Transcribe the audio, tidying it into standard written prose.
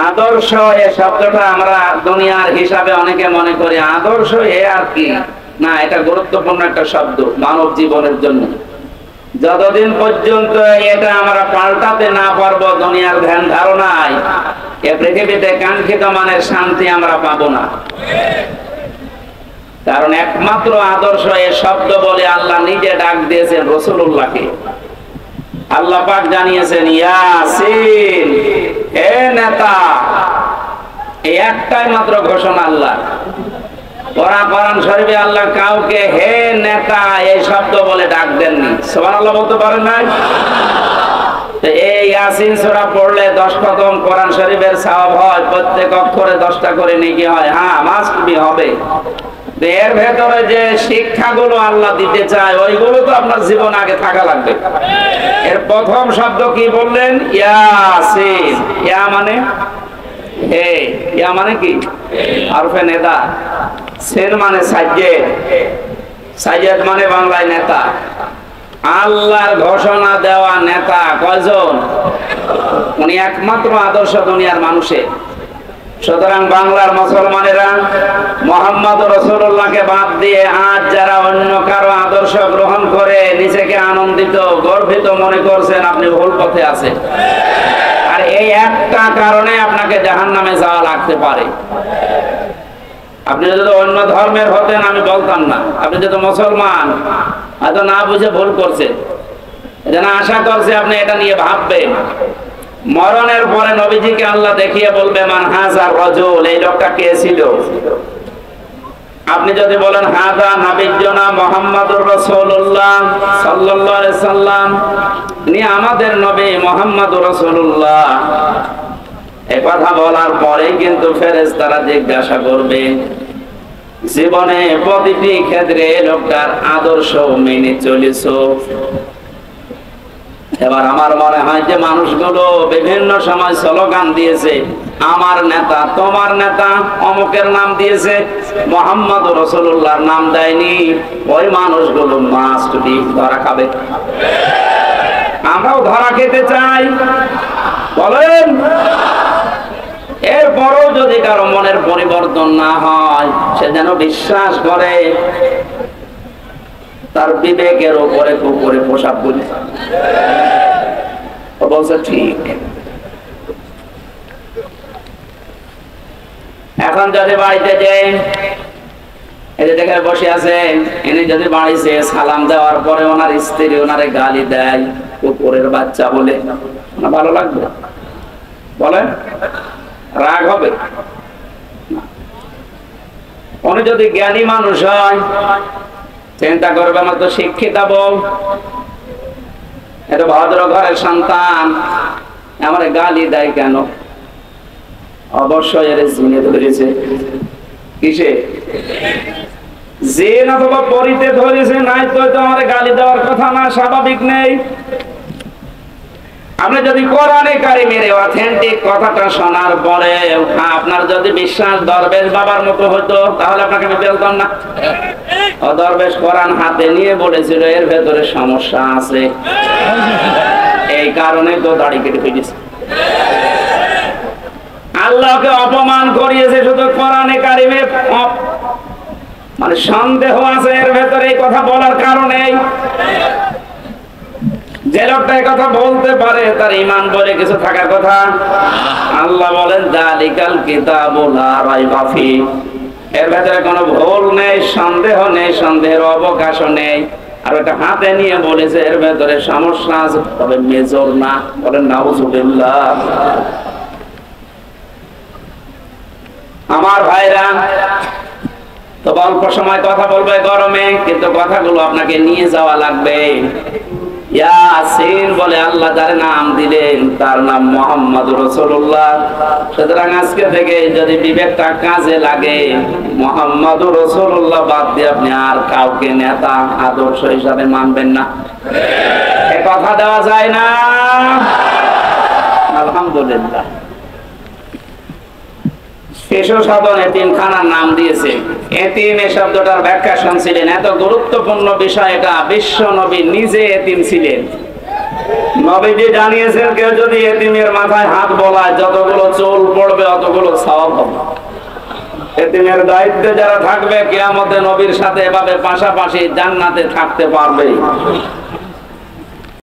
আদর্শ এই শব্দটা আমরা দুনিয়ার হিসাবে অনেকে মনে করি আদর্শ এ আর কি না, এটা গুরুত্বপূর্ণ একটা শব্দ মানব জীবনের জন্য। যতদিন পর্যন্ত এটা আমরা পাল্টাতে না পারবো দুনিয়ার ধ্যান ধারণায়, এ পৃথিবীতে কাঙ্ক্ষিত মানের শান্তি আমরা পাবো না। কারণ একমাত্র আদর্শ এ শব্দ বলে আল্লাহ নিজে ডাক দিয়েছেন রাসূলুল্লাহকে। আল্লাহ পাক জানিয়েছেন ইয়াসিন, হে নেতা। এই একটাই মাত্র ঘোষণা আল্লাহ। কোরআন শরীফে আল্লাহ কাউকে হে নেতা এই শব্দ বলে ডাক দেননি। সুবহানাল্লাহ বলতে পারেন না? এই ইয়াসিন সূরা পড়লে 10 খতম কোরআন শরীফের সওয়াব হয়, প্রত্যেক অক্ষরে 10টা করে নেকি হয়। হ্যাঁ, মাস্ট বি হবে। এর ভেতরে যে শিক্ষাগুলো আল্লাহ দিতে চায় ওইগুলো তো আপনার জীবন আগে থাকা লাগবে। এর প্রথম শব্দ কি বললেন? ইয়াসিন। ইয়া মানে হে, ইয়া মানে কি? হরফে নেদা। সিন মানে সাজ্জেদ। সাজ্জেদ মানে বাংলায় নেতা। আল্লাহর ঘোষণা দেওয়া নেতা কয়জন? উনি একমাত্র আদর্শ দুনিয়ার মানুষের। সুতরাং বাংলার মুসলমানেরা মুহাম্মদ রাসূলুল্লাহকে বাদ দিয়ে আজ যারা অন্য কারো আদর্শ গ্রহণ করে নিজেকে আনন্দিত গর্বিত মনে করছেন, আপনি ভুল পথে আছেন। আর এই একটা কারণে আপনাকে জাহান্নামে যাওয়া লাগতে পারে। আপনি যদি অন্য ধর্মের হতেন আমি বলতাম না, আপনি যদি মুসলমান হয়তো না বুঝে ভুল করছেন, এজন্য আশা করছি আপনি এটা নিয়ে ভাববেন। মরণের পরে নবীজিকে আল্লাহ দেখিয়ে বলবে মান হাযার রাজুল, এই লোকটা কে ছিল? আপনি যদি বলেন হাযা নাবিয়্যুনা মুহাম্মাদুর রাসূলুল্লাহ সাল্লাল্লাহু আলাইহি সাল্লাম, ইনি আমাদের নবী মুহাম্মাদুর রাসূলুল্লাহ, এই কথা বলার পরে কিন্তু ফেরেশতারা জিজ্ঞাসা করবে জীবনে প্রতিটি ক্ষেত্রে লোকটার আদর্শ মেনে চলেছো? এবার আমার মনে হয় যে মানুষগুলো বিভিন্ন সময় স্লোগান দিয়েছে, আমার নেতা, তোমার নেতা, অমুকের নাম দিয়েছে, মুহাম্মদুর রাসূলুল্লাহর নাম দেয়নি। ওই মানুষগুলো মাস্ট বি ধরা খাবে। আমরাও ধরা খেতে চাই, বলেন? এরপরও যদি কারো মনের পরিবর্তন না হয়, সে যেন বিশ্বাস করে তার বিবেকের উপরে কুকুরে পোশাক বলি। বলছে ঠিক। এখন যদি বাড়িতে যাই, এই যে দেখে বসে আছেন, ইনি যদি বাড়িতে সালাম দেওয়ার পরে ওনার স্ত্রী ওনারে গালি দেয় কুকুরের বাচ্চা বলে, না ভালো লাগবে? বলেন, রাগ হবে? উনি যদি জ্ঞানী মানুষ হয় চিন্তা করবে আমার তো শিক্ষিতা বউ, এটা ভদ্র ঘরের সন্তান, আমার গালি দেয় কেন? অবশ্যই এর জিনে ধরেছে। কিসে? জিন অথবা পরিতে ধরেছে, নাই তো আমার গালি দেওয়ার কথা না, স্বাভাবিক নেই। আপনি যদি কোরআনে কারিমের অথেন্টিক কথাটা শোনার পরে আপনার যদি বিশ্বাস দরবেশ বাবার মতো হতো, তাহলে আপনাকে আমি বলতাম না। ও দরবেশ কোরআন হাতে নিয়ে বলেছিল এর ভেতরে সমস্যা আছে, এই কারণে তো দাড়ি কেটে ফেলেছে। আল্লাহকে অপমান করিয়েছে শুধু কোরআনে কারিমে, মানে সন্দেহ আছে এর ভেতরে এই কথা বলার কারণে। যে লোকটা কথা বলতে পারে তার ঈমান বলে কিছু থাকার কথা। আল্লাহ বলেন যালিকাল কিতাবু লা রাইবা ফি, এর ভেতরে কোনো ভুল নেই, সন্দেহ নেই, সন্দেহের অবকাশও নেই। আর ওটা হাতে নিয়ে বলেছে এর ভেতরে সমস্যা আছে, তবে মেজর না। বলেন নাউযুবিল্লাহ। আমার ভাইরা, তো অল্প সময় কথা বলবে গরমে, কিন্তু কথাগুলো আপনাকে নিয়ে যাওয়া লাগবে। ইয়াসিন বলে আল্লাহ যার নাম দিলেন তার নাম মুহাম্মদুর রাসূলুল্লাহ। সুতরাং আজকে থেকে যদি বিবেকটা কাজে লাগে, মুহাম্মদুর রাসূলুল্লাহ বাদ দিয়ে আপনি আর কাউকে নেতা আদর্শ হিসাবে মানবেন না। এ কথা দেওয়া যায় না? আলহামদুলিল্লাহ। শিশু সদন এতিমখানার নাম দিয়েছে। এতিম এ শব্দটার ব্যাখ্যা শুনছিলেন, এত গুরুত্বপূর্ণ বিষয় এটা। বিশ্ব নবী নিজে এতিম ছিলেন, নবীজি জানিয়েছেন কেউ যদি এতিমের মাথায় হাত বলায় যতগুলো চুল পড়বে অতগুলো সওয়াব হবে। এতিমের দায়িত্বে যারা থাকবে কিয়ামতে নবীর সাথে এভাবে পাশাপাশি জান্নাতে থাকতে পারবে।